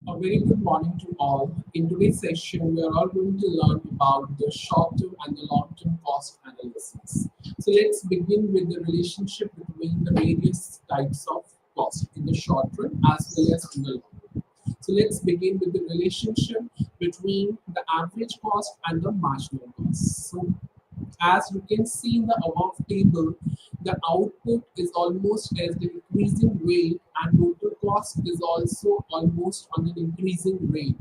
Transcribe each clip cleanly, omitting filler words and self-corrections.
A very good morning to all. In today's session, we are all going to learn about the short-term and the long-term cost analysis. So let's begin with the relationship between the various types of cost in the short run as well as in the long run. So let's begin with the relationship between the average cost and the marginal cost. So as you can see in the above table, the output is almost as the increasing rate and total cost is also almost on an increasing rate.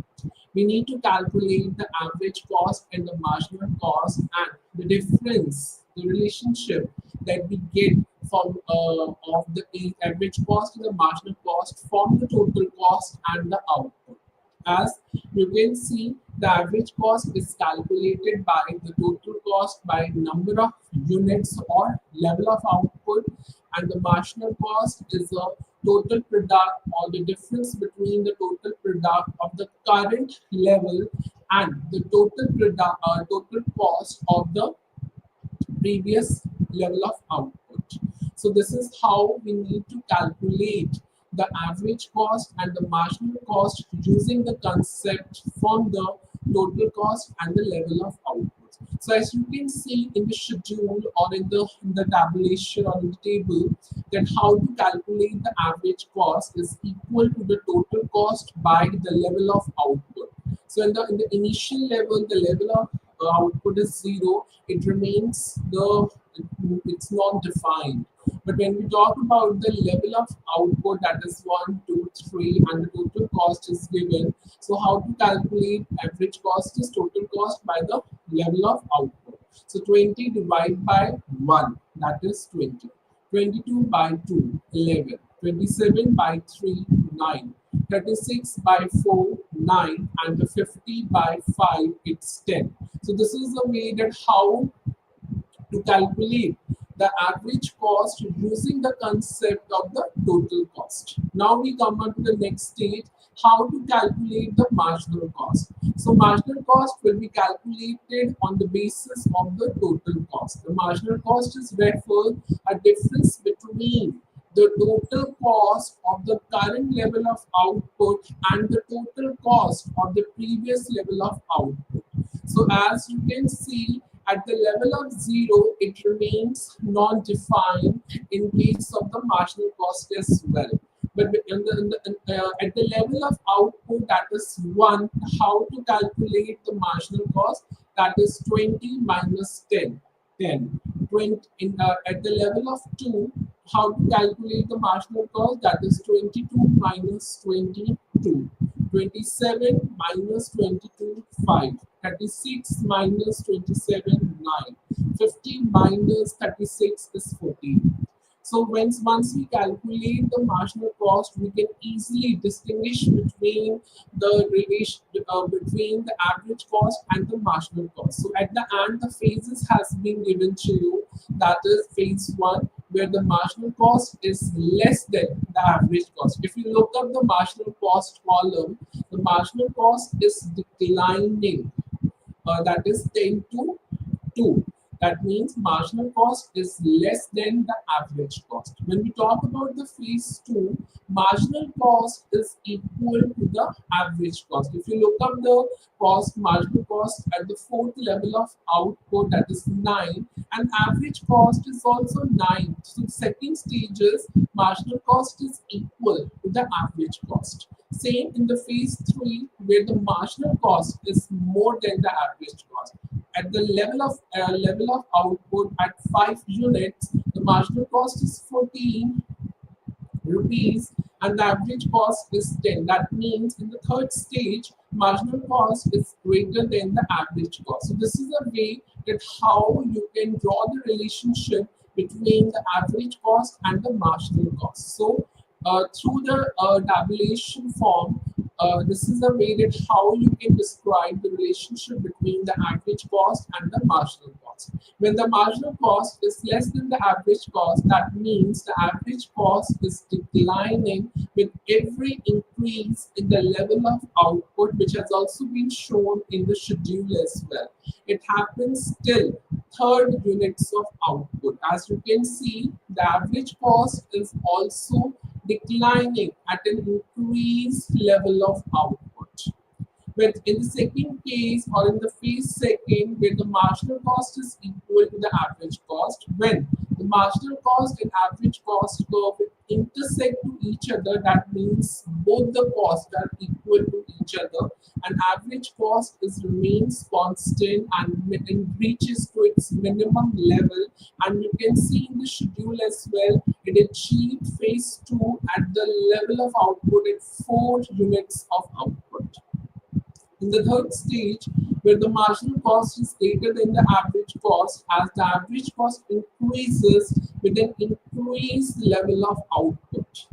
We need to calculate the average cost and the marginal cost and the difference, the relationship that we get from of the average cost and the marginal cost from the total cost and the output. As you can see, the average cost is calculated by the total cost by number of units or level of output, and the marginal cost is a total product or the difference between the total product of the current level and the total cost of the previous level of output. So this is how we need to calculate the average cost and the marginal cost using the concept from the total cost and the level of output. So as you can see in the schedule or in the tabulation or in the table, that how to calculate the average cost is equal to the total cost by the level of output. So in the initial level, the level of output is zero. It remains it's not defined. But when we talk about the level of output, that is one, two, three, and the total cost is given. So how to calculate average cost is total cost by the level of output. So 20 divided by 1, that is 20. 22 by 2, 11. 27 by 3, 9. 36 by 4, 9. And the 50 by 5, it's 10. So this is the way that how to calculate the average cost using the concept of the total cost. Now we come on to the next stage, how to calculate the marginal cost. So marginal cost will be calculated on the basis of the total cost. The marginal cost is therefore a difference between the total cost of the current level of output and the total cost of the previous level of output. So as you can see, at the level of zero, it remains non-defined in case of the marginal cost as well. But at the level of output, that is 1, how to calculate the marginal cost? That is 20 minus 10. 10. 20 at the level of 2, how to calculate the marginal cost? That is 22 minus 22. 27 minus 22, 5. 36 minus 27, 9. 50 minus 36 is 14. So once we calculate the marginal cost, we can easily distinguish between the relation between the average cost and the marginal cost. So at the end, the phases has been given to you. That is phase one, where the marginal cost is less than the average cost. If you look up the marginal cost column, the marginal cost is declining. That is 10 to 2. That means marginal cost is less than the average cost. When we talk about the phase 2, marginal cost is equal to the average cost. If you look up the marginal cost at the fourth level of output, that is 9, and average cost is also 9. So the second stage is marginal cost is equal to the average cost. Same in the phase 3, where the marginal cost is more than the average cost. At the level of output at 5 units, the marginal cost is 14 rupees and the average cost is 10. That means in the third stage, marginal cost is greater than the average cost. So this is a way that how you can draw the relationship between the average cost and the marginal cost. So through the tabulation form, this is a way that how you can describe the relationship between the average cost and the marginal cost. When the marginal cost is less than the average cost, that means the average cost is declining with every increase in the level of output, which has also been shown in the schedule as well. It happens till third units of output. As you can see, the average cost is also declining at an increased level of output. But in the second case, or in the phase second, where the marginal cost is equal to the average cost, when the marginal cost and average cost curve intersect to each other, that means both the costs are equal to each other, and average cost is remains constant and reaches to its minimum level. And you can see in the schedule as well, it achieved phase 2 at the level of output at 4 units of output. In the third stage, where the marginal cost is greater than the average cost, as the average cost increases with an increased level of output,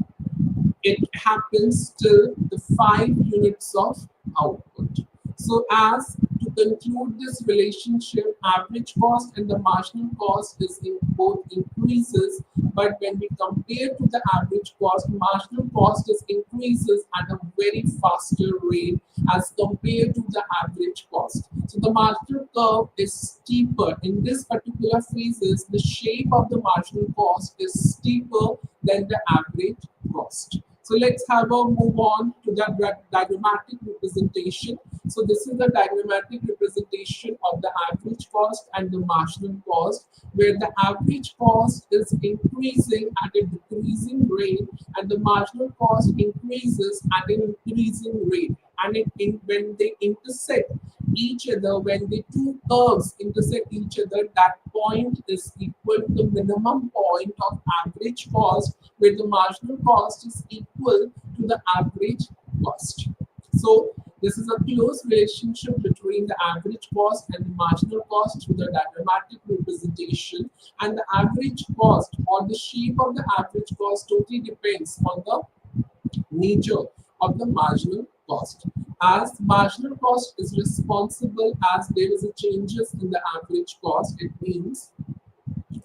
it happens till the 5 units of output. So, as to conclude this relationship, average cost and the marginal cost is in both increases, but when we compare to the average cost, marginal cost is increases at a very faster rate as compared to the average cost. So the marginal curve is steeper. In this particular phases, the shape of the marginal cost is steeper than the average cost. So let's have a move on to the diagrammatic representation. So this is the diagrammatic representation of the average cost and the marginal cost, where the average cost is increasing at a decreasing rate and the marginal cost increases at an increasing rate. And when they intersect each other, when the two curves intersect each other, that point is equal to the minimum point of average cost, where the marginal cost is equal to the average cost. So this is a close relationship between the average cost and the marginal cost through the diagrammatic representation. And the average cost or the shape of the average cost totally depends on the nature of the marginal cost. As marginal cost is responsible as there is a changes in the average cost, it means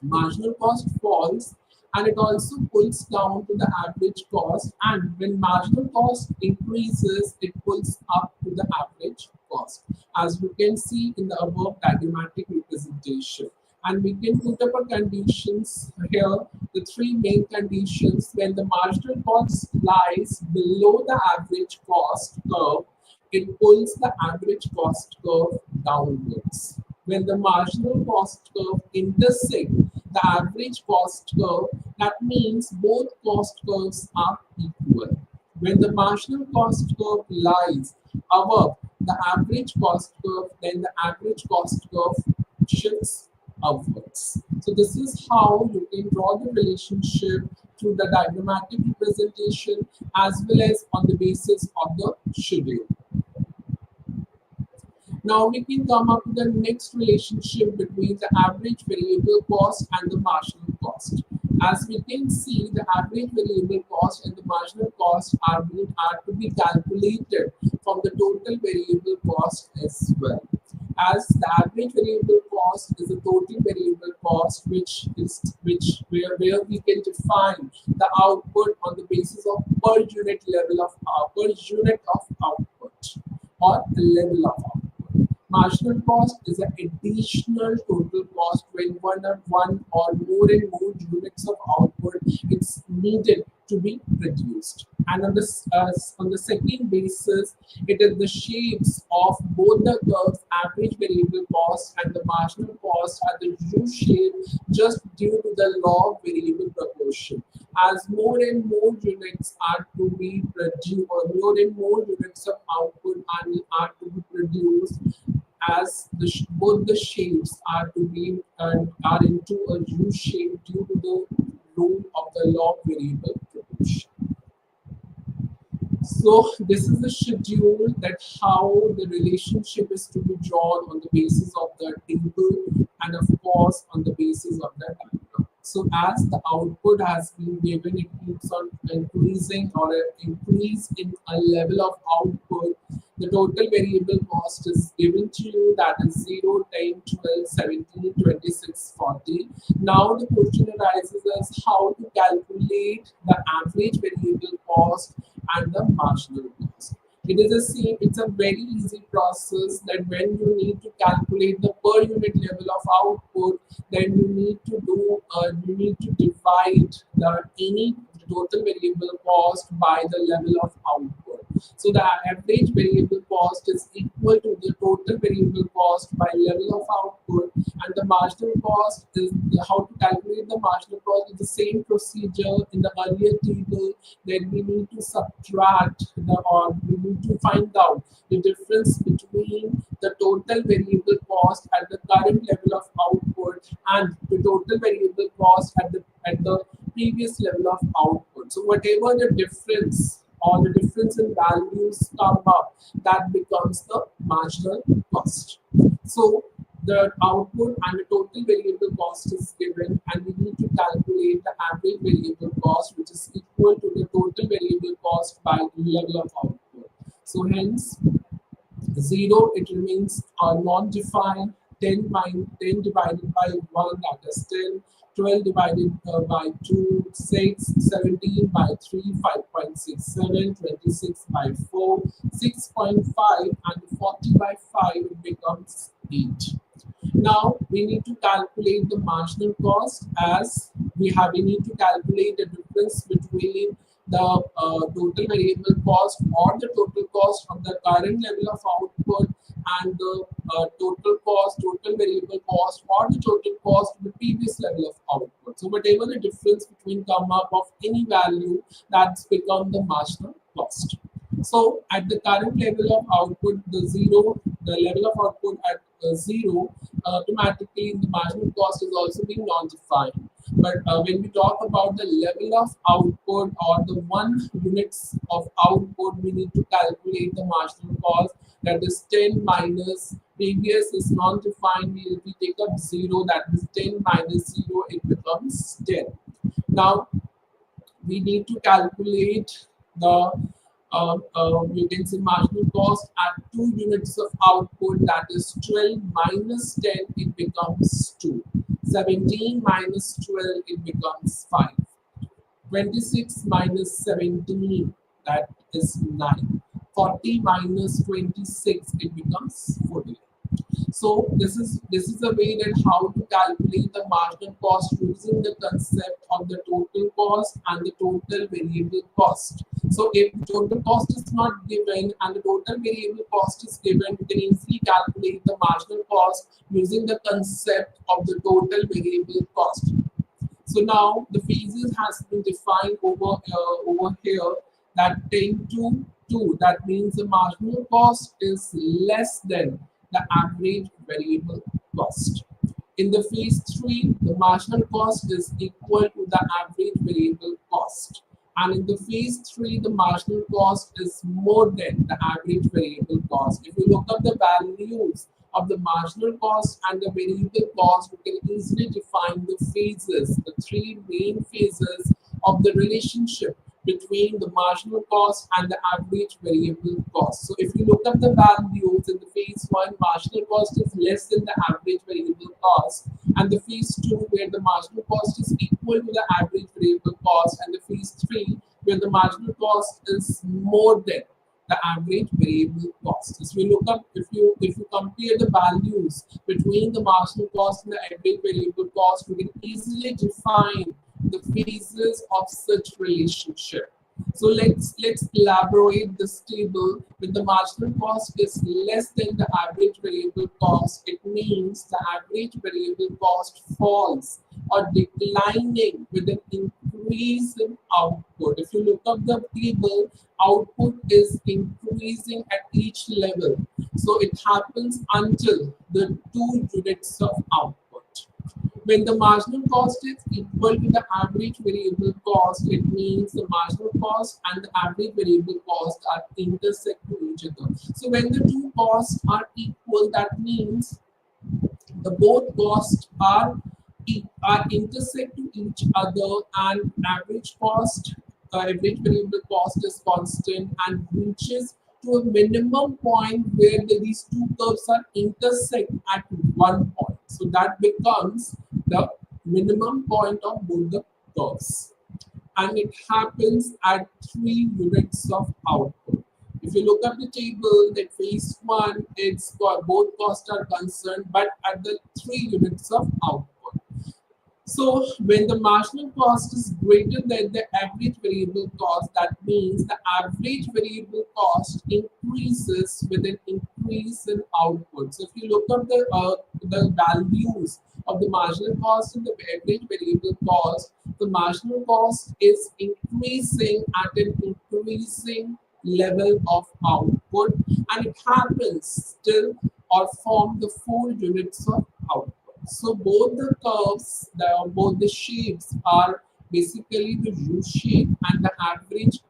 marginal cost falls and it also pulls down to the average cost, and when marginal cost increases it pulls up to the average cost, as you can see in the above diagrammatic representation. And we can put up a conditions here, the three main conditions. When the marginal cost lies below the average cost curve, it pulls the average cost curve downwards. When the marginal cost curve intersect the average cost curve, that means both cost curves are equal. When the marginal cost curve lies above the average cost curve, then the average cost curve shifts upwards. So this is how you can draw the relationship through the diagrammatic representation as well as on the basis of the schedule. Now we can come up with the next relationship between the average variable cost and the marginal cost. As we can see, the average variable cost and the marginal cost are to be calculated from the total variable cost as well. As the average variable cost is the total variable cost, where we can define the output on the basis of per unit level of per unit of output or level of output. Marginal cost is an additional total cost when one or more and more units of output is needed to be produced. And on the second basis, it is the shapes of both the curves, average variable cost and the marginal cost are the U-shape just due to the law of variable proportion. As more and more units are to be produced, or more and more units of output are to be produced, as both the shapes are to be are into a U shape due to the rule of the law of variable proportion. So this is the schedule that how the relationship is to be drawn on the basis of the table and of course on the basis of the diagram. So as the output has been given, it keeps on increasing or an increase in a level of output. The total variable cost is given to you, that is 0, 10, 12, 17, 26, 40. Now the question arises as how to calculate the average variable cost and the marginal cost. It is the same, it's a very easy process that when you need to calculate the per unit level of output, then you need to divide the any the total variable cost by the level of output. So the average variable cost is equal to the total variable cost by level of output, and the marginal cost is how to calculate the marginal cost is the same procedure in the earlier table. Then we need to subtract or we need to find out the difference between the total variable cost at the current level of output and the total variable cost at the previous level of output. So whatever the difference or the difference in values come up, that becomes the marginal cost. So the output and the total variable cost is given, and we need to calculate the average variable cost, which is equal to the total variable cost by the level of output. So hence 0, it remains non-defined. 10 divided by 1, that is 10. 12 divided by 2, 6. 17 by 3, 5.67. 26 by 4, 6.5. And 40 by 5, it becomes 8. Now we need to calculate the marginal cost, as we need to calculate the difference between the total variable cost or the total cost of the current level of output and the total variable cost or the total cost of the previous level of output. So whatever the difference between come up of any value, that's become the marginal cost. So at the current level of output, the level of output at 0, automatically the marginal cost is also being non-defined. But when we talk about the level of output or the 1 units of output, we need to calculate the marginal cost. That is 10 minus previous is non-defined. We take up 0. That is 10 minus 0. It becomes 10. Now we need to calculate the you can say marginal cost at 2 units of output, that is 12 minus 10, it becomes 2. 17 minus 12, it becomes 5. 26 minus 17, that is 9. 40 minus 26, it becomes 40. So this is a way that how to calculate the marginal cost using the concept of the total cost and the total variable cost. So if total cost is not given and the total variable cost is given, we can easily calculate the marginal cost using the concept of the total variable cost. So now the phases has been defined over here, that 10 to 2. That means the marginal cost is less than the average variable cost. In the phase 3, the marginal cost is equal to the average variable cost. And in the phase 3, the marginal cost is more than the average variable cost. If you look up the values of the marginal cost and the variable cost, we can easily define the phases, the 3 main phases of the relationship between the marginal cost and the average variable cost. So if you look at the values in the phase 1, marginal cost is less than the average variable cost, and the phase 2 where the marginal cost is equal to the average variable cost, and the phase 3 where the marginal cost is more than the average variable cost. So we look up, if you compare the values between the marginal cost and the average variable cost, we can easily define the phases of such relationship. So let's elaborate this table. When the marginal cost is less than the average variable cost, it means the average variable cost falls or declining with an increase in output. If you look up the table, output is increasing at each level. So it happens until the 2 units of output. When the marginal cost is equal to the average variable cost, it means the marginal cost and the average variable cost are intersect to each other. So when the 2 costs are equal, that means the both costs are intersect to each other, and average variable cost is constant and reaches to a minimum point where these 2 curves are intersect at one point. So that becomes the minimum point of both the curves, and it happens at 3 units of output. If you look at the table, that phase 1, it's got both costs are concerned, but at the 3 units of output. So when the marginal cost is greater than the average variable cost, that means the average variable cost increases with an increase in output. So if you look at the values of the marginal cost and the average variable cost, the marginal cost is increasing at an increasing level of output, and it happens still or from the 4 units of output. So both the curves, both the shapes are basically the U shape, and the average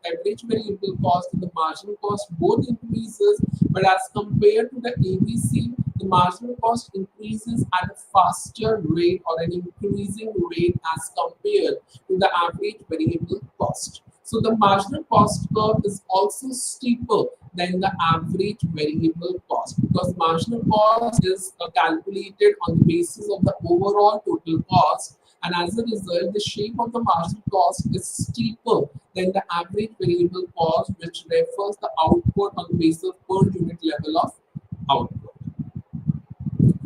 variable cost and the marginal cost both increases, but as compared to the ABC, the marginal cost increases at a faster rate or an increasing rate as compared to the average variable cost. So the marginal cost curve is also steeper than the average variable cost, because marginal cost is calculated on the basis of the overall total cost, and as a result the shape of the marginal cost is steeper than the average variable cost, which refers the output on the basis of per unit level of output.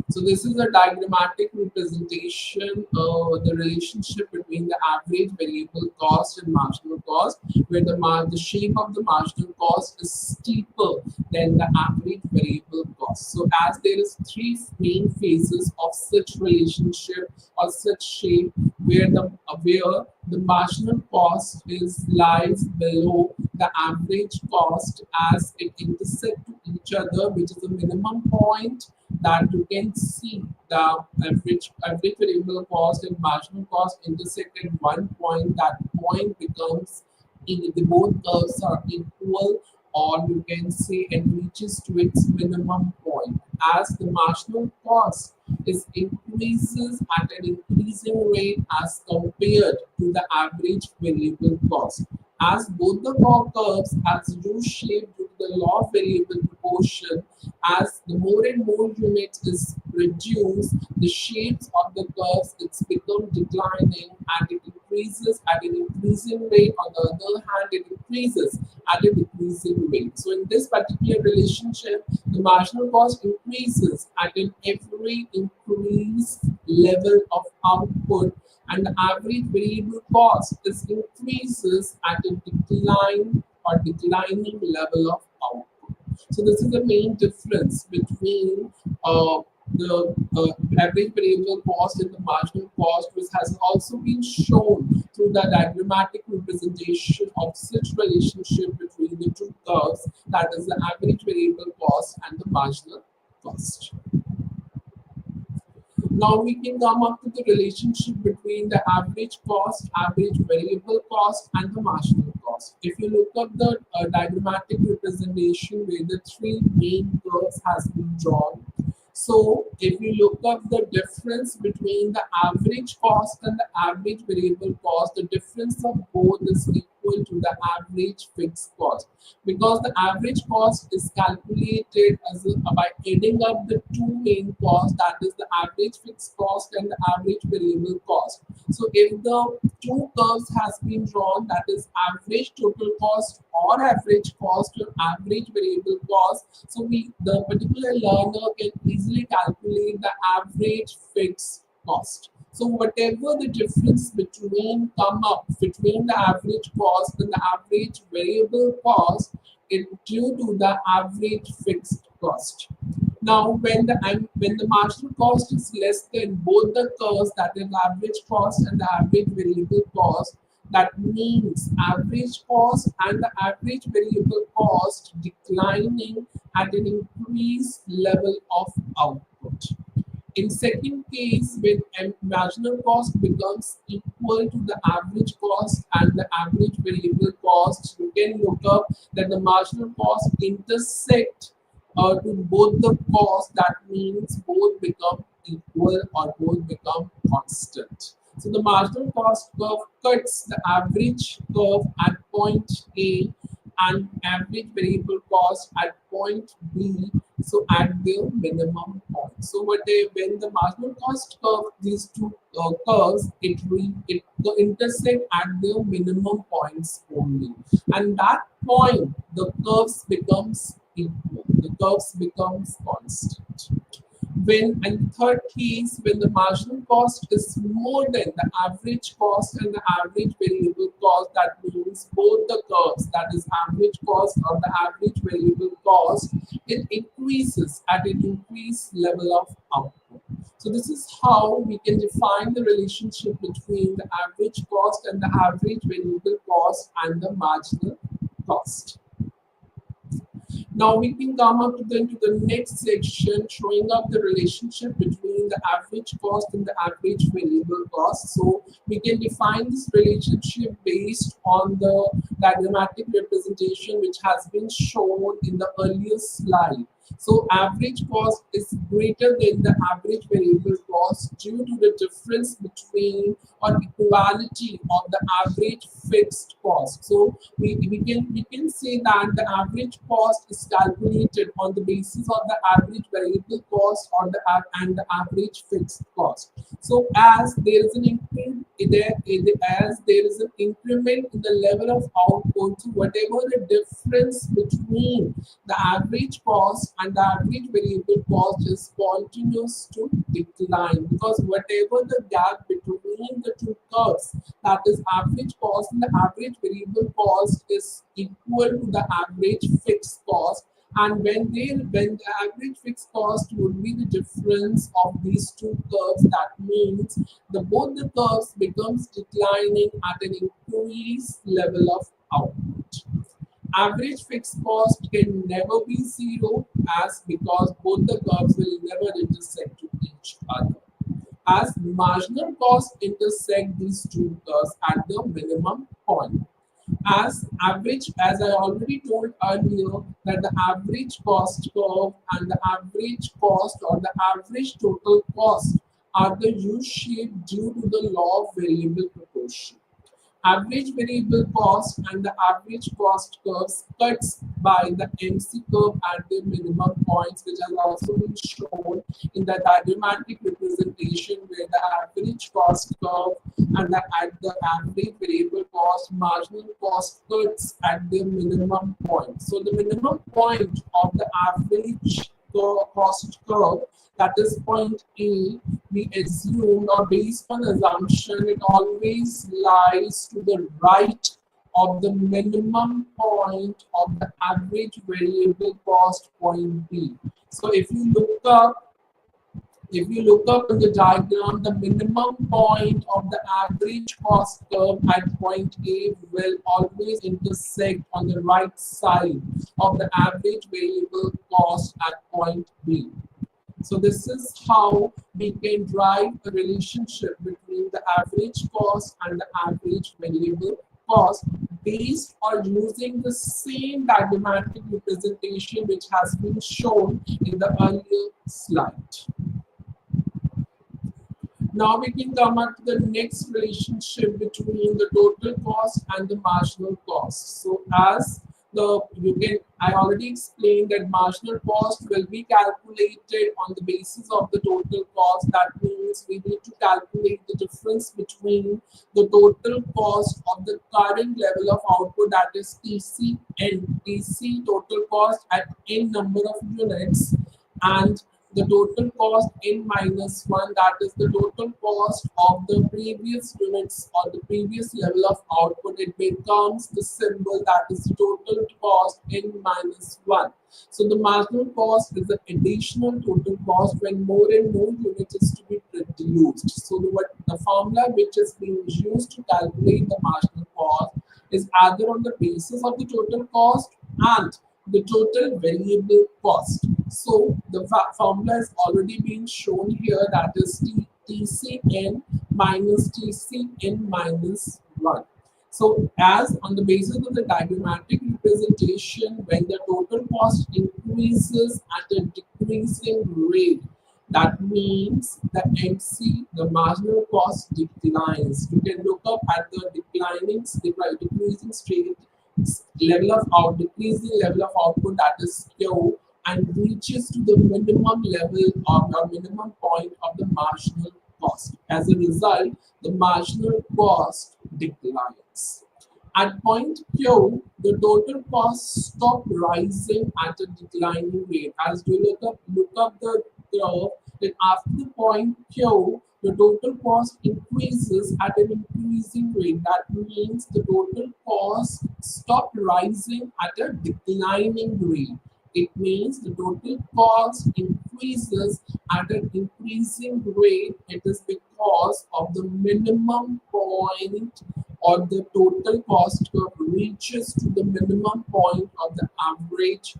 So this is a diagrammatic representation of the relationship between the average variable cost and marginal cost, where the shape of the marginal cost is steeper than the average variable cost. So as there is three main phases of such relationship or such shape, where the marginal cost is lies below the average cost as it intersect to each other, which is a minimum point that you can see the average variable cost and marginal cost intersect at one point. That point becomes in the both curves are equal, or you can say it reaches to its minimum point as the marginal cost is increases at an increasing rate as compared to the average variable cost. As both the curves has U-shaped due to the law of variable proportion, as the more and more units is reduced, the shapes of the curves it's become declining, and it increases at an increasing rate. On the other hand, it increases at a decreasing rate. So in this particular relationship, the marginal cost increases at an every increased level of output, and the average variable cost is increases at a decline or declining level of output. So this is the main difference between the average variable cost and the marginal cost, which has also been shown through the diagrammatic representation of such relationship between the two curves, that is the average variable cost and the marginal cost. Now we can come up to the relationship between the average cost, average variable cost, and the marginal cost. If you look at the diagrammatic representation where the three main curves has been drawn, so if you look up the difference between the average cost and the average variable cost, the difference of both is equal to the average fixed cost, because the average cost is calculated by adding up the two main costs, that is the average fixed cost and the average variable cost. So if the two curves has been drawn, that is average total cost or average cost or average variable cost, so the particular learner can easily calculate the average fixed cost. So whatever the difference between come up between the average cost and the average variable cost is due to the average fixed cost. Now, when the marginal cost is less than both the curves, that is average cost and the average variable cost, that means average cost and the average variable cost declining at an increased level of output. In second case, when marginal cost becomes equal to the average cost and the average variable cost, you can look up that the marginal cost intersect to both the costs. That means both become equal or both become constant. So the marginal cost curve cuts the average curve at point A and average variable cost at point B, so at their minimum point. So when the marginal cost curve, these two curves, it intersect at their minimum points only, and that point the curves becomes equal, the curves becomes constant. And the third case, when the marginal cost is more than the average cost and the average variable cost, that means both the curves, that is average cost or the average variable cost, it increases at an increased level of output. So this is how we can define the relationship between the average cost and the average variable cost and the marginal cost. Now we can come up to the next section showing up the relationship between the average cost and the average variable cost. So we can define this relationship based on the diagrammatic representation which has been shown in the earlier slide. So average cost is greater than the average variable cost due to the difference between or equality of the average fixed cost. So we can say that the average cost is calculated on the basis of the average variable cost or and the average fixed cost. So as there is an increment, as there is an increment in the level of output, so whatever the difference between the average cost and the average variable cost is continuous to decline, because whatever the gap between the two curves, that is average cost and the average variable cost, is equal to the average fixed cost. And when the average fixed cost would be the difference of these two curves, that means the both the curves becomes declining at an increased level of output. Average fixed cost can never be zero, as because both the curves will never intersect to each other, as marginal cost intersect these two curves at the minimum point. As average, as I already told earlier, that the average cost curve and the average cost or the average total cost are the U-shaped due to the law of variable proportion. Average variable cost and the average cost curves cuts by the MC curve at the minimum points, which has also been shown in the diagrammatic representation, where the average cost curve and at the average variable cost marginal cost cuts at the minimum point. So the minimum point of the average cost curve, that is point A, we assume, or based on assumption, it always lies to the right of the minimum point of the average variable cost point B. So if you look up in the diagram, the minimum point of the average cost curve at point A will always intersect on the right side of the average variable cost at point B. So this is how we can drive a relationship between the average cost and the average variable cost based on using the same diagrammatic representation which has been shown in the earlier slide. Now we can come up to the next relationship between the total cost and the marginal cost. So as I already explained that marginal cost will be calculated on the basis of the total cost. That means we need to calculate the difference between the total cost of the current level of output, that is TC, and TC total cost at n number of units, and the total cost n minus 1, that is the total cost of the previous units or the previous level of output. It becomes the symbol, that is the total cost n minus 1. So the marginal cost is the additional total cost when more and more units is to be produced. So the formula which is being used to calculate the marginal cost is either on the basis of the total cost and the total variable cost. So the formula has already been shown here, that is TCN minus TCN minus 1. So as on the basis of the diagrammatic representation, when the total cost increases at a decreasing rate, that means the MC, the marginal cost, declines. You can look up at the decreasing straight level of decreasing level of output, that is Q, and reaches to the minimum level or minimum point of the marginal cost. As a result, the marginal cost declines. At point Q, the total costs stop rising at a declining rate. As we look up the curve, Then after the point Q, the total cost increases at an increasing rate. That means the total cost stop rising at a declining rate. It means the total cost increases at an increasing rate. It is because of the minimum point, or the total cost curve reaches to the minimum point of the average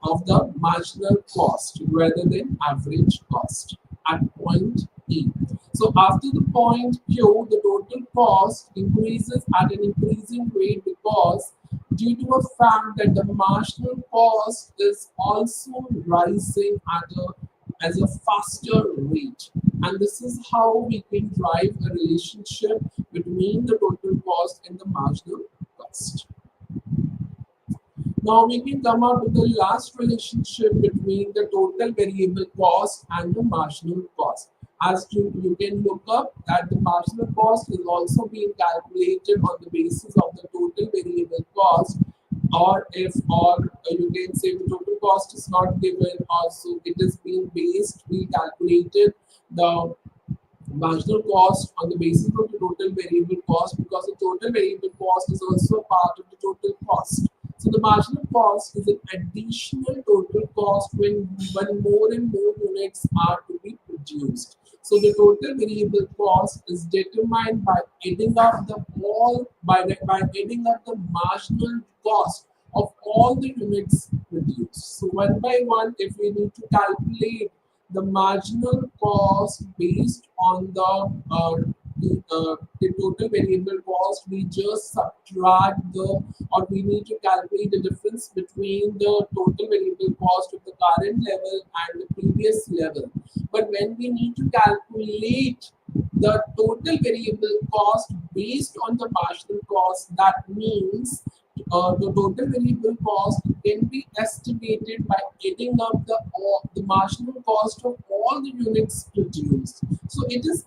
of the marginal cost rather than average cost at point E. So after the point Q, the total cost increases at an increasing rate because due to a fact that the marginal cost is also rising at a as a faster rate. And this is how we can drive a relationship between the total cost and the marginal cost. Now we can come out with the last relationship between the total variable cost and the marginal cost. As you can look up that the marginal cost is also being calculated on the basis of the total variable cost, or you can say the total cost is not given, also it is being we calculated the marginal cost on the basis of the total variable cost, because the total variable cost is also a part of the total cost. So the marginal cost is an additional total cost when more and more units are to be produced. So the total variable cost is determined by adding up by adding up the marginal cost of all the units produced. So one by one, if we need to calculate the marginal cost based on the total variable cost, we just subtract or we need to calculate the difference between the total variable cost of the current level and the previous level. But when we need to calculate the total variable cost based on the marginal cost, that means the total variable cost can be estimated by adding up the marginal cost of all the units produced. So it is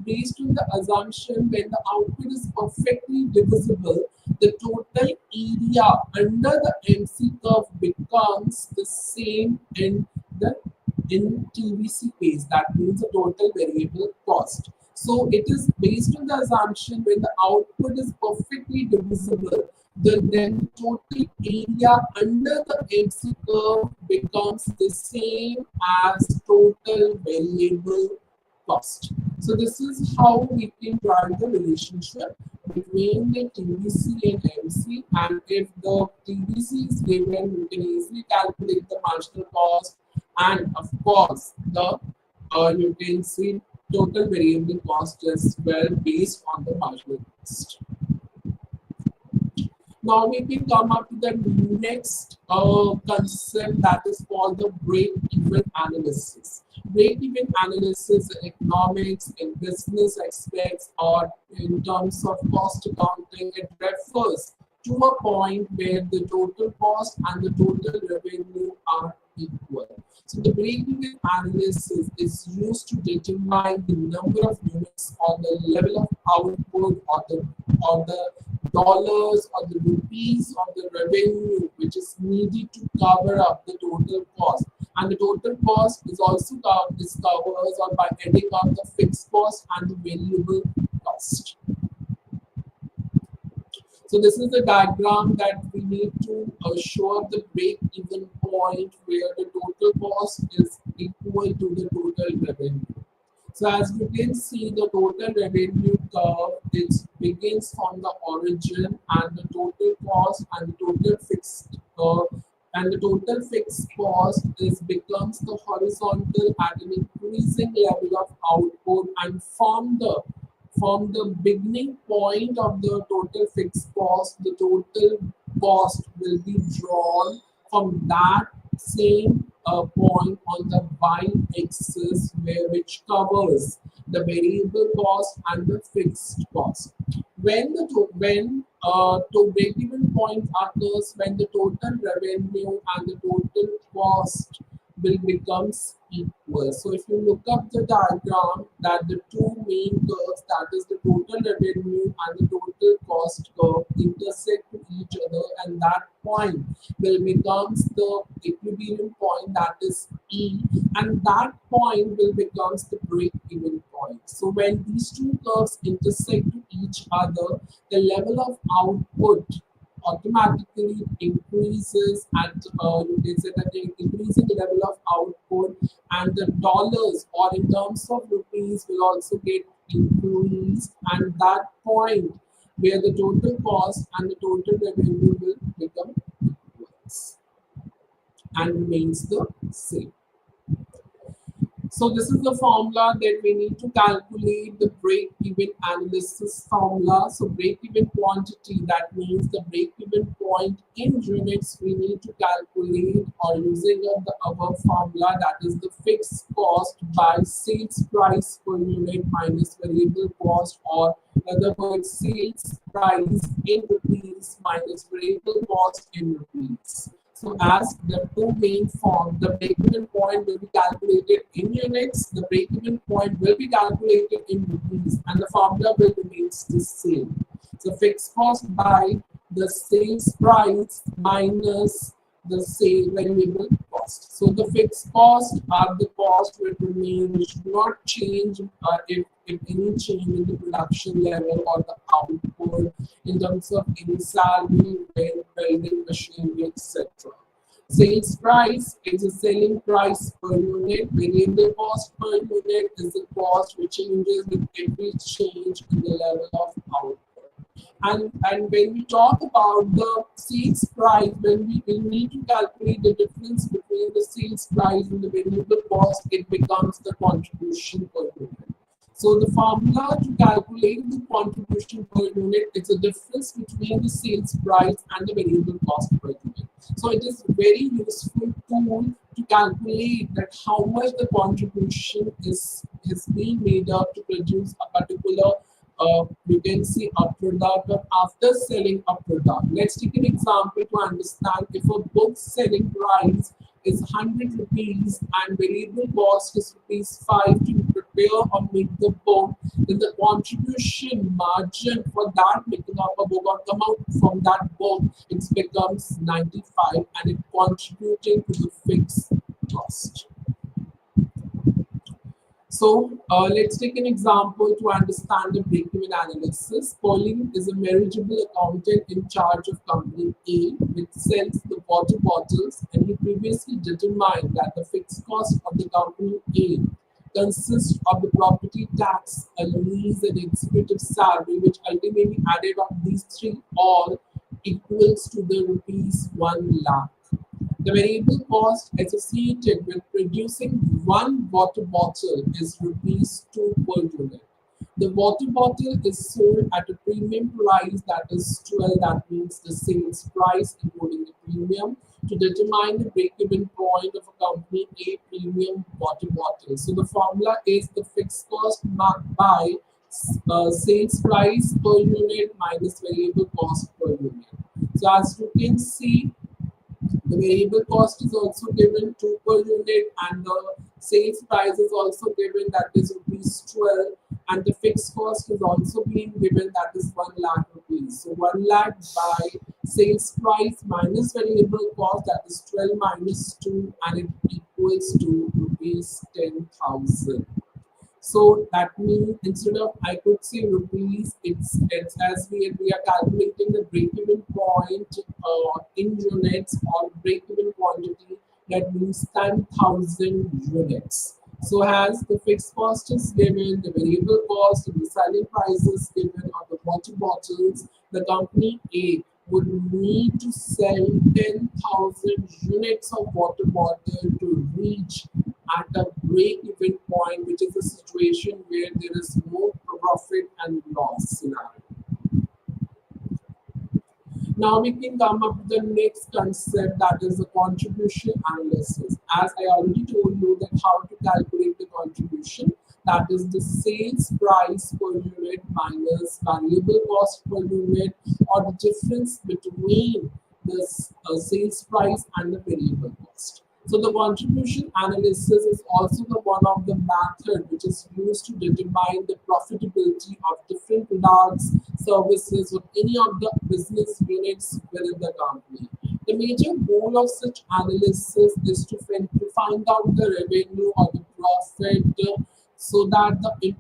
based on the assumption when the output is perfectly divisible, the total area under the MC curve becomes the same in TVC case. That means the total variable cost. So it is based on the assumption when the output is perfectly divisible, then the total area under the MC curve becomes the same as total variable cost. So this is how we can drive the relationship between the TVC and MC. And if the TVC is given, you can easily calculate the marginal cost, and of course the you can see total variable cost as well based on the marginal cost. Now we can come up to the next concept, that is called the break-even analysis. Break-even analysis in economics, in business aspects, or in terms of cost accounting, it refers to a point where the total cost and the total revenue are equal. So the break-even analysis is used to determine the number of units or the level of output, or the dollars or the rupees of the revenue which is needed to cover up the total cost. And the total cost is also covers or by adding up the fixed cost and the variable cost. So this is the diagram that we need to show the break-even point where the total cost is equal to the total revenue. So as you can see, the total revenue curve, it begins from the origin, and the total cost and the total fixed cost becomes the horizontal at an increasing level of output, and from the beginning point of the total fixed cost, the total cost will be drawn from that same point on the y-axis, which covers the variable cost and the fixed cost. When the break-even point occurs when the total revenue and the total cost will becomes equal. So if you look up the diagram, that the two main curves, that is the total revenue and the total cost curve, intersect to each other, and that point will becomes the equilibrium point, that is E, and that point will becomes the break-even point. So when these two curves intersect to each other, the level of output automatically increases at you can say that the increasing level of output, and the dollars or in terms of rupees will also get increased, and that point where the total cost and the total revenue will become equals and remains the same. So this is the formula that we need to calculate the break-even analysis formula. So break-even quantity, that means the break-even point in units we need to calculate or using of the above formula, that is the fixed cost by sales price per unit minus variable cost, or in other words sales price in rupees minus variable cost in rupees. So as the two main form, the break-even point will be calculated in units, the break-even point will be calculated in rupees, and the formula will remain the same. So fixed cost by the sales price minus the sale variable cost. So the fixed cost are the cost will remain, which do not change if any change in the production level or the output in terms of any salary, rent, building, machinery, etc. Sales price is a selling price per unit. Variable cost per unit is the cost which changes with every change in the level of output. And when we talk about the sales price, when we need to calculate the difference between the sales price and the variable cost, it becomes the contribution per unit. So the formula to calculate the contribution per unit is the difference between the sales price and the variable cost per unit. So it is very useful tool to calculate that how much the contribution is being made up to produce a particular you can see a product, or after selling a product. Let's take an example to understand. If a book selling price is 100 rupees and variable cost is rupees 5 to prepare or make the book, then the contribution margin for that making up a book or come out from that book, it becomes 95 and it contributing to the fixed cost. So let's take an example to understand the break-even analysis. Pauline is a marriageable accountant in charge of company A, which sells the water bottles, and he previously determined that the fixed cost of the company A consists of the property tax, a lease, and executive salary, which ultimately added up these three all equals to the rupees 1 lakh. The variable cost associated with producing one water bottle is rupees 2 per unit. The water bottle is sold at a premium price, that is 12, that means the sales price including the premium, to determine the break-even point of a company A premium water bottle. So the formula is the fixed cost marked by sales price per unit minus variable cost per unit. So as you can see, the variable cost is also given 2 per unit, and the sales price is also given, that is rupees 12, and the fixed cost is also being given, that is 1 lakh rupees. So 1 lakh by sales price minus variable cost, that is 12 minus 2, and it equals to rupees 10,000. So that means instead of I could say rupees, it's as we are calculating the break-even point in units or break-even quantity, that means 10,000 units. So as the fixed cost is given, the variable cost and the selling price is given on the water bottles, the company A would need to sell 10,000 units of water bottle to reach at a break-even point, which is a situation where there is no profit and loss scenario. Now we can come up with the next concept, that is the contribution analysis. As I already told you that how to calculate the contribution, that is the sales price per unit minus variable cost per unit, or the difference between the sales price and the variable cost. So the contribution analysis is also the one of the method which is used to determine the profitability of different products, services, or any of the business units within the company. The major goal of such analysis is to find out the revenue or the profit so that the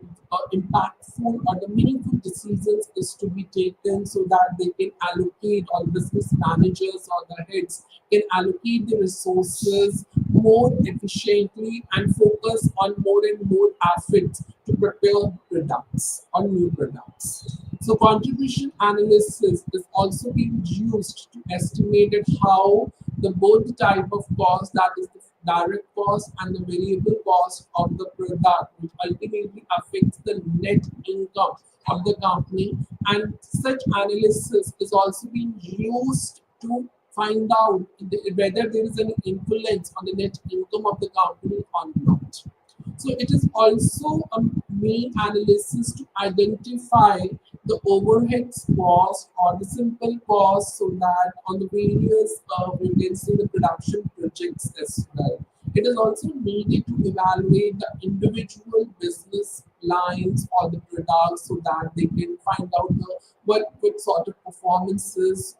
impactful or the meaningful decisions is to be taken so that they can allocate or business managers or the heads can allocate the resources more efficiently and focus on more and more efforts to prepare products or new products. So contribution analysis is also being used to estimate at how the both type of cost, that is the direct cost and the variable cost of the product, which ultimately affects the net income of the company. And such analysis is also being used to find out whether there is any influence on the net income of the company or not. So it is also a main analysis to identify the overheads cost or the simple cost so that on the various we can see the production projects as well. It is also needed to evaluate the individual business lines or the products so that they can find out the what sort of performances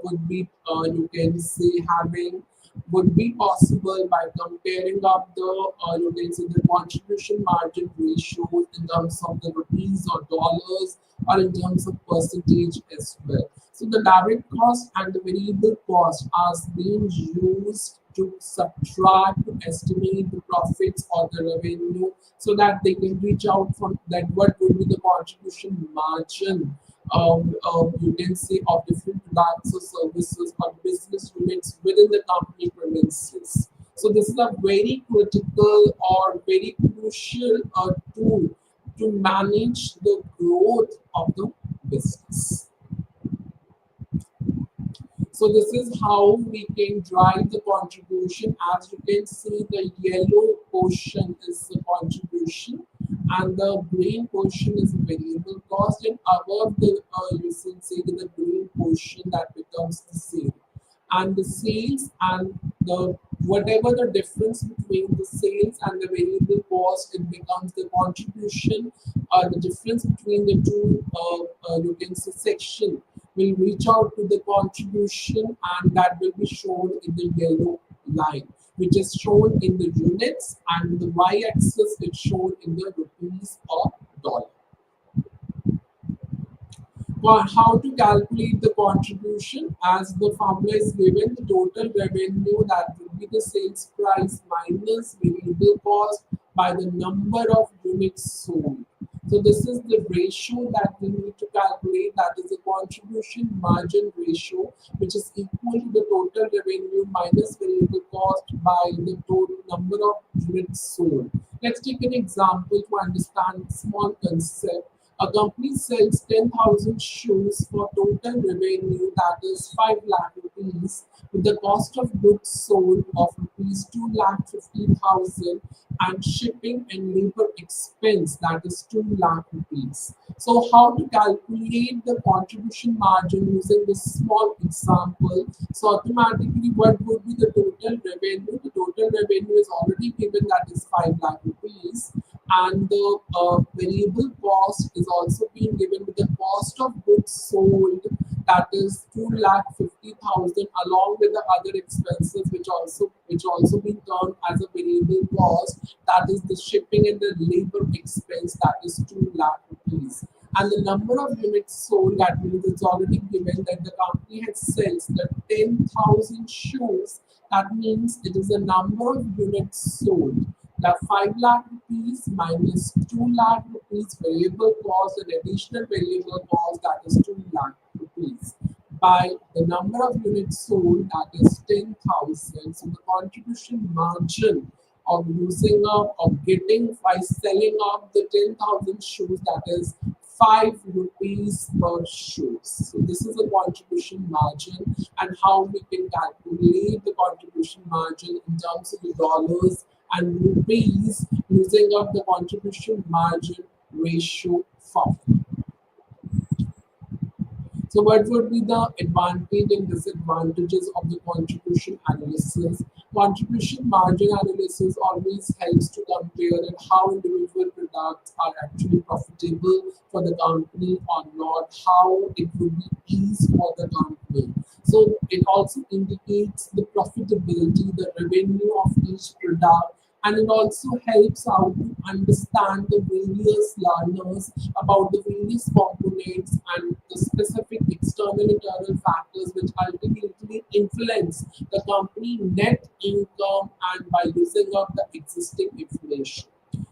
would be you can say having would be possible by comparing up the you can say the contribution margin ratios in terms of the rupees or dollars or in terms of percentage as well. So the direct cost and the variable cost are being used to subtract to estimate the profits or the revenue so that they can reach out from that what would be the contribution margin you can say of different products or services or business units within the company premises. So this is a very critical or very crucial tool to manage the growth of the business. So this is how we can drive the contribution. As you can see, the yellow portion is the contribution, and the green portion is the variable cost, and above the you can see the green portion that becomes the sale. And the sales and the whatever the difference between the sales and the variable cost, it becomes the contribution. The difference between the two you can say section will reach out to the contribution, and that will be shown in the yellow line, which is shown in the units, and the y-axis is shown in the rupees or dollar. How to calculate the contribution? As the formula is given, the total revenue, that will be the sales price minus variable cost by the number of units sold. So this is the ratio that we need to calculate, that is the contribution margin ratio, which is equal to the total revenue minus variable cost by the total number of units sold. Let's take an example to understand a small concept. A company sells 10,000 shoes for total revenue, that is 5 lakh rupees, with the cost of goods sold of rupees 2 lakh 50,000 and shipping and labor expense, that is 2 lakh rupees. So how to calculate the contribution margin using this small example? So automatically what would be the total revenue? The total revenue is already given, that is 5 lakh rupees, and the variable cost is also being given with the cost of goods sold, that is 2,50,000, along with the other expenses which also being termed as a variable cost, that is the shipping and the labor expense, that is 2 lakh rupees. And the number of units sold, that means it's already given that the company has sells the 10,000 shoes. That means it is the number of units sold. The 5 lakh rupees minus 2 lakh rupees variable cost and additional variable cost, that is 2 lakh rupees, by the number of units sold, that is 10,000. So the contribution margin of using up of getting by selling up the 10,000 shoes, that is 5 rupees per shoes. So this is the contribution margin, and how we can calculate the contribution margin in terms of the dollars and rupees using up the contribution margin ratio formula. So what would be the advantage and disadvantages of the contribution analysis? Contribution margin analysis always helps to compare that how individual products are actually profitable for the company or not, how it would be easy for the company. So it also indicates the profitability, the revenue of each product, and it also helps out to understand the various learners about the various components and the specific external internal factors which ultimately influence the company net income and by using up the existing information.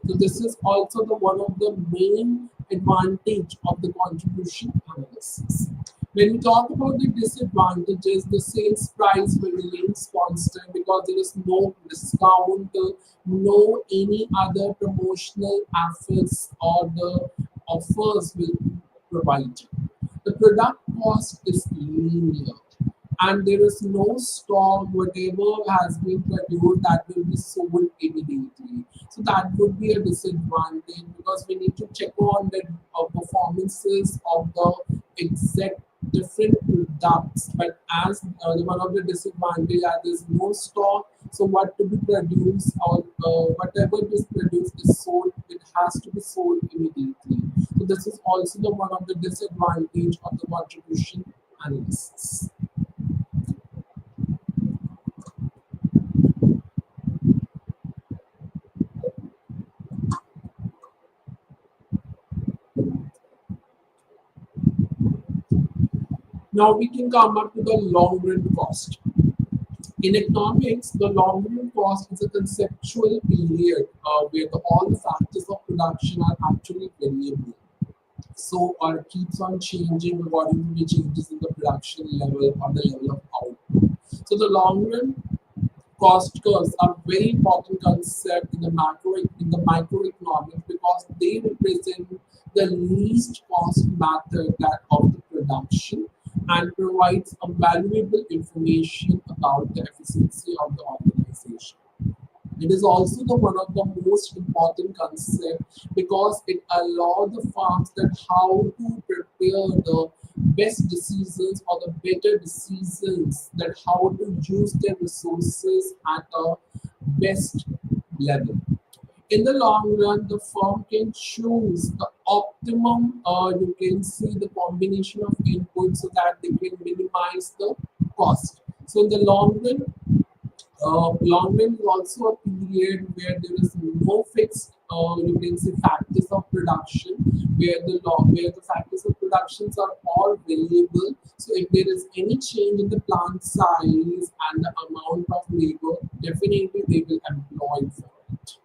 So this is also the one of the main advantage of the contribution analysis. When we talk about the disadvantages, the sales price will remain constant because there is no discount, no any other promotional efforts or the offers will provide. The product cost is linear and there is no stock, whatever has been produced that will be sold immediately. So that would be a disadvantage because we need to check on the performances of the exact different products. But as one of the disadvantage, that there is no stock, so what to be produced or whatever is produced is sold, it has to be sold immediately. So this is also the one of the disadvantage of the contribution analysis. Now we can come up to the long run cost. In economics, the long run cost is a conceptual period where all the factors of production are actually variable. So, or keeps on changing according to the changes in the production level or the level of output. So, the long run cost curves are very important concept in the microeconomics because they represent the least cost method that of the production and provides a valuable information about the efficiency of the organization. It is also the one of the most important concepts because it allows the farms that how to prepare the best decisions or the better decisions that how to use their resources at a best level. In the long run, the firm can choose the optimum, you can see the combination of inputs so that they can minimize the cost. So in the long run is also a period where there is no fixed, you can say, factors of production, where the factors of productions are all variable. So if there is any change in the plant size and the amount of labor, definitely they will employ for it.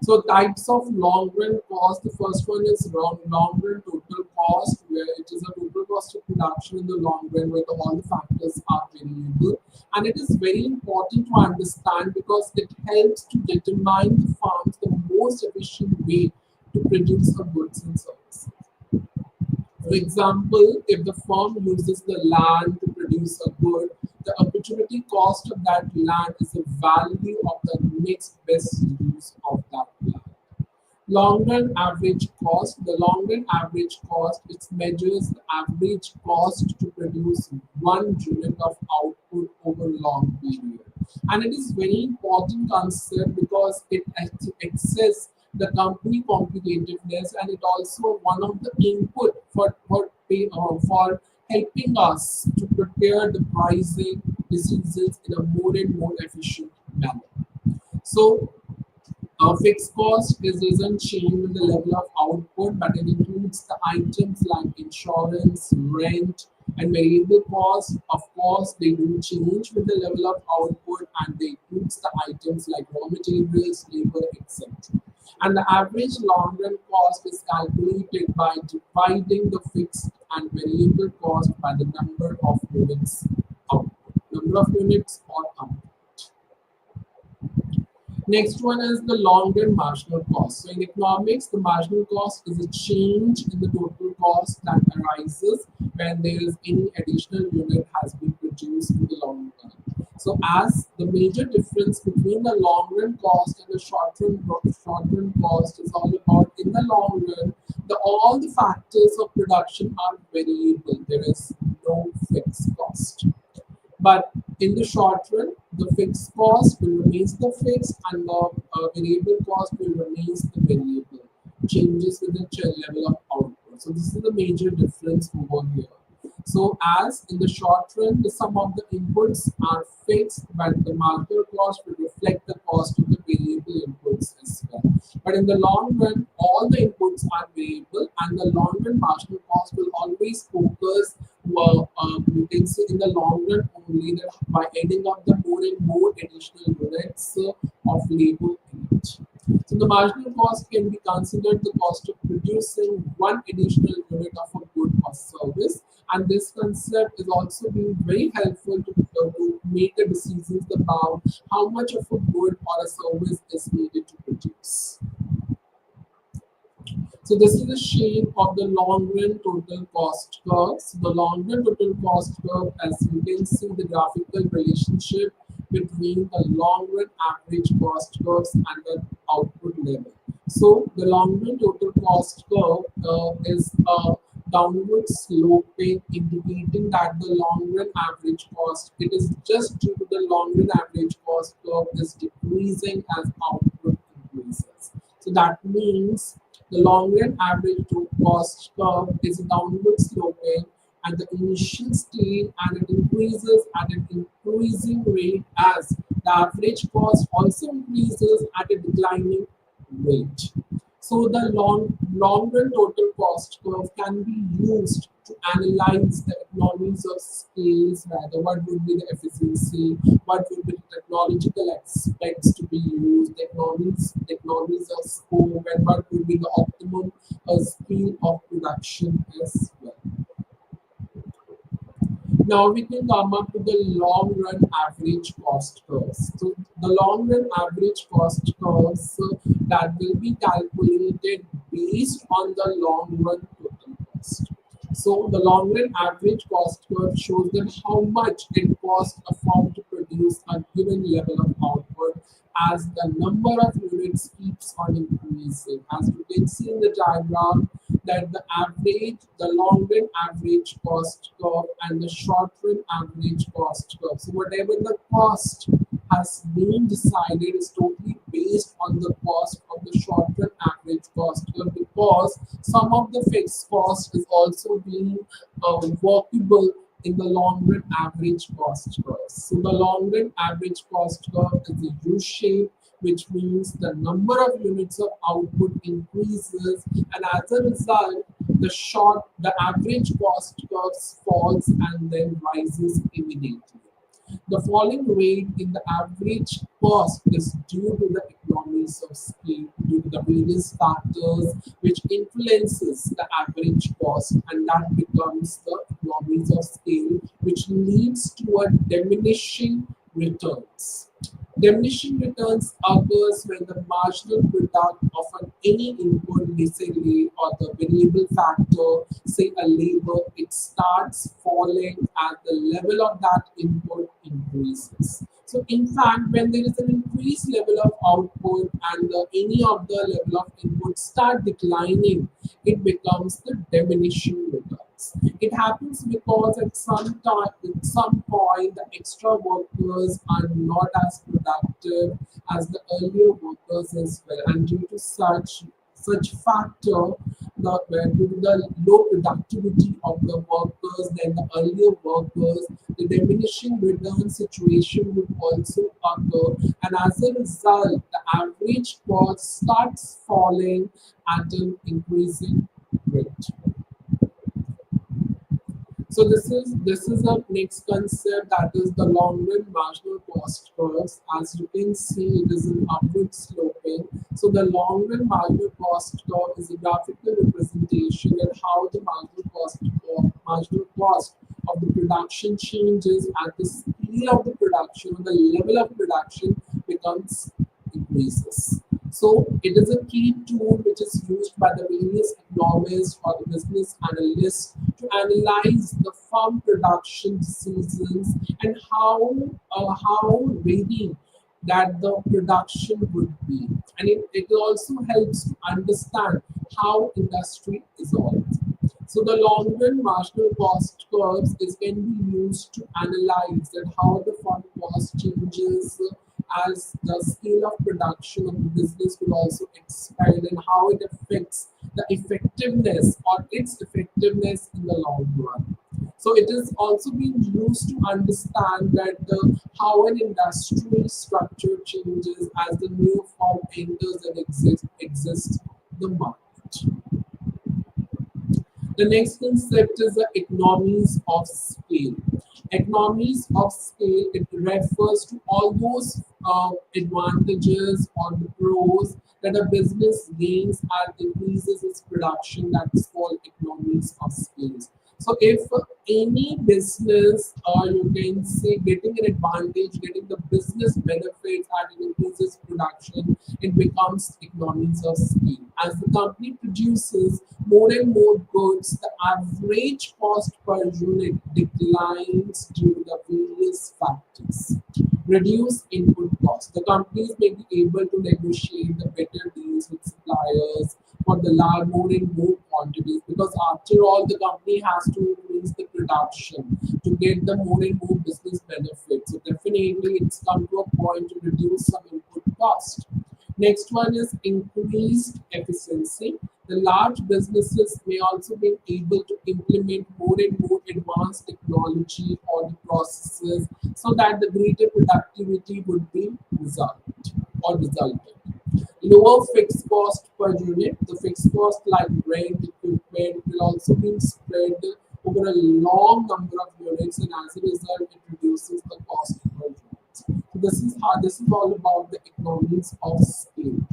So types of long run cost. The first one is long run total cost, where it is a total cost of production in the long run, where all the factors are variable. And it is very important to understand because it helps to determine the farms the most efficient way to produce the goods and services. For example, if the firm uses the land to produce a good, the opportunity cost of that land is the value of the next best use of that land. Long run average cost. The long run average cost, it measures the average cost to produce one unit of output over long period. And it is very important concept because it access the company competitiveness and it also one of the input for helping us to prepare the pricing decisions in a more and more efficient manner. So fixed cost is doesn't change with the level of output, but it includes the items like insurance, rent, and variable costs. Of course, they do change with the level of output, and they includes the items like raw materials, labor, etc. And the average long run cost is calculated by dividing the fixed and variable cost by the number of units output, number of units or output. Next one is the long-run marginal cost. So in economics, the marginal cost is a change in the total cost that arises when there is any additional unit has been produced in the long run. So as the major difference between the long-run cost and the short-run cost is all about in the long run, all the factors of production are variable. There is no fixed cost. But In the short run, the fixed cost will remains the fixed and the variable cost will remains the variable. Changes with the level of output. So this is the major difference over here. So as in the short run, the sum of the inputs are fixed, but the marginal cost will reflect the cost of the variable inputs as well. But in the long run, all the inputs are variable, and the long run marginal cost will always focus. Well, you can say in the long run only that by adding up the more and more additional units of labor in it. So the marginal cost can be considered the cost of producing one additional unit of a good or service, and this concept is also being very helpful to make the decisions about how much of a good or a service is needed to produce. So this is the shape of the long run total cost curve. So the long run total cost curve, as you can see, the graphical relationship between the long run average cost curves and the output level. So the long run total cost curve is a downward sloping, indicating that the long run average cost, it is just due to the long run average cost curve is decreasing as output increases. So that means the long run average to cost curve is downward sloping at the initial stage, and it increases at an increasing rate as the average cost also increases at a declining rate. So the long run total cost curve can be used to analyze the economies of scales, rather what would be the efficiency, what would be the technological aspects to be used, the economies of scope, and what would be the optimum scale of production as well. Now we can come up to the long run average cost curves. So the long run average cost curves that will be calculated based on the long run total cost. So the long run average cost curve shows that how much it costs a firm to produce a given level of output as the number of units keeps on increasing. As you can see in the diagram, that the long run average cost curve and the short run average cost curve. So whatever the cost has been decided is totally based on the cost of the short run average cost curve, because some of the fixed cost is also being workable in the long run average cost curve. So the long run average cost curve is a U shape, which means the number of units of output increases, and as a result, the average cost curve falls and then rises immediately. The falling rate in the average cost is due to the economies of scale, due to the various factors which influences the average cost, and that becomes the economies of scale, which leads to a diminishing returns. Diminishing returns occurs when the marginal product of any input, basically, or the variable factor, say a labor, it starts falling as the level of that input increases. So, in fact, when there is an increased level of output and any of the level of input start declining, it becomes the diminishing returns. It happens because at some point, the extra workers are not as productive as the earlier workers as well, and due to such factor, due to the low productivity of the workers than the earlier workers, the diminishing return situation would also occur, and as a result, the average cost starts falling at an increasing rate. So this is a next concept, that is the long run marginal cost curves. As you can see, it is an upward sloping. So the long run marginal cost curve is a graphical representation of how the marginal cost of the production changes as the scale of the production, or the level of production becomes increases. So it is a key tool which is used by the various economists or the business analysts to analyze the farm production decisions and how ready that the production would be. And it also helps to understand how industry evolves. So the long run marginal cost curves is can be used to analyze that how the fund cost changes as the scale of production of the business will also expand and how it affects the effectiveness or its effectiveness in the long run. So it is also being used to understand that how an industrial structure changes as the new form enters and exists the market. The next concept is the economies of scale. Economies of scale, it refers to all those advantages or the pros that a business gains and increases its production. That is called economies of scale. So if any business, you can say, getting an advantage, getting the business benefits and it increases production, it becomes economies of scale. As the company produces more and more goods, the average cost per unit declines due to the various factors. Reduce input costs. The companies may be able to negotiate the better deals with suppliers for the large, more and more quantities, because after all, the company has to increase the production to get the more and more business benefits. So definitely, it's come to a point to reduce some input cost. Next one is increased efficiency. The large businesses may also be able to implement more and more advanced technology or the processes so that the greater productivity would be result or resulted. Lower fixed cost per unit. The fixed cost like rent, equipment will also be spread over a long number of units, and as a result, it reduces the cost per unit. So this is all about the economies of scale.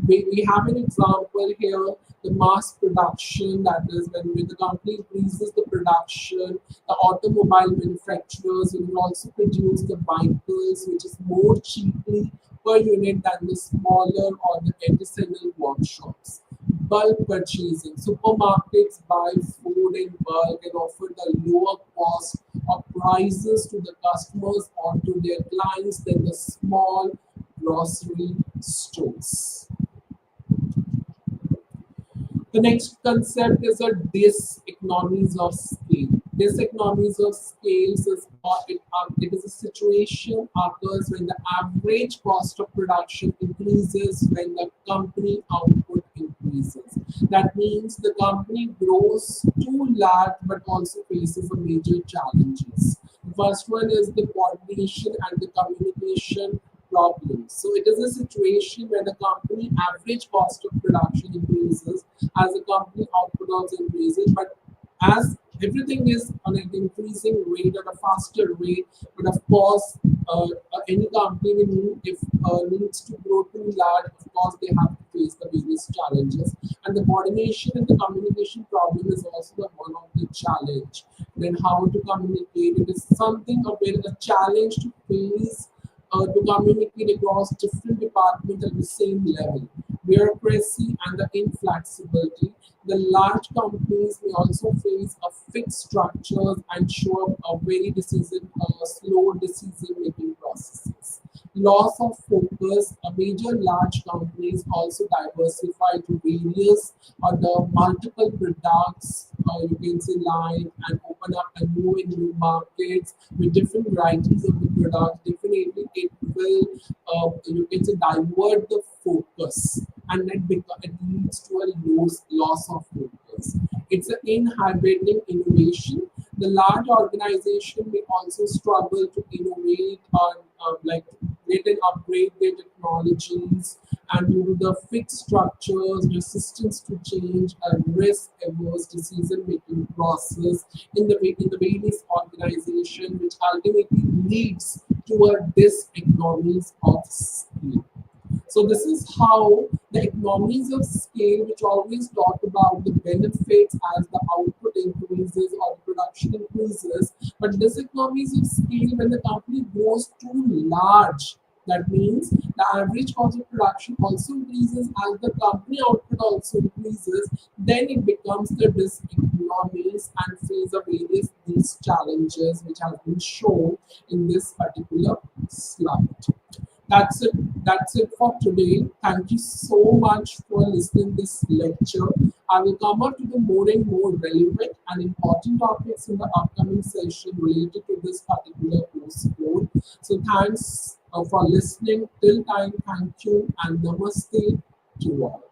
We have an example here, the mass production, that is when the company increases the production, the automobile manufacturers will also produce the vehicles which is more cheaply per unit than the smaller or the artisanal workshops. Bulk purchasing. Supermarkets buy food in bulk and offer the lower cost of prices to the customers or to their clients than the small grocery stores. The next concept is a diseconomies of scale. Diseconomies of scales is it is a situation occurs when the average cost of production increases when the company output increases. That means the company grows too large but also faces a major challenges. The first one is the coordination and the communication problems. So it is a situation where the company average cost of production increases as the company output also increases, but as everything is on an increasing rate at a faster rate, but of course, any company will need, if needs to grow too large, of course they have to face the various challenges, and the coordination and the communication problem is also the one of the challenge. Then how to communicate, it is something of a challenge to face to communicate across different departments at the same level. Bureaucracy and the inflexibility. The large companies may also face a fixed structures and show up a very slow decision-making processes. Loss of focus. A major large companies also diversify to various other multiple products, you can say line, and open up a new markets with different varieties of the product. Definitely, it will you can say divert the focus, and it leads to a loss of focus. It's an inhibiting innovation. The large organization may also struggle to innovate on like get and upgrade their technologies, and due to the fixed structures, resistance to change, and risk averse decision making process in the various organization, which ultimately leads to a diseconomies of scale. So this is how the economies of scale, which always talk about the benefits as the output increases or production increases, but this economies of scale when the company grows too large, that means the average cost of production also increases as the company output also increases, then it becomes the diseconomies and face of various these challenges which have been shown in this particular slide. That's it. That's it for today. Thank you so much for listening this lecture. I will come up to the more and more relevant and important topics in the upcoming session related to this particular course code. So thanks for listening. Till time, thank you and namaste to all.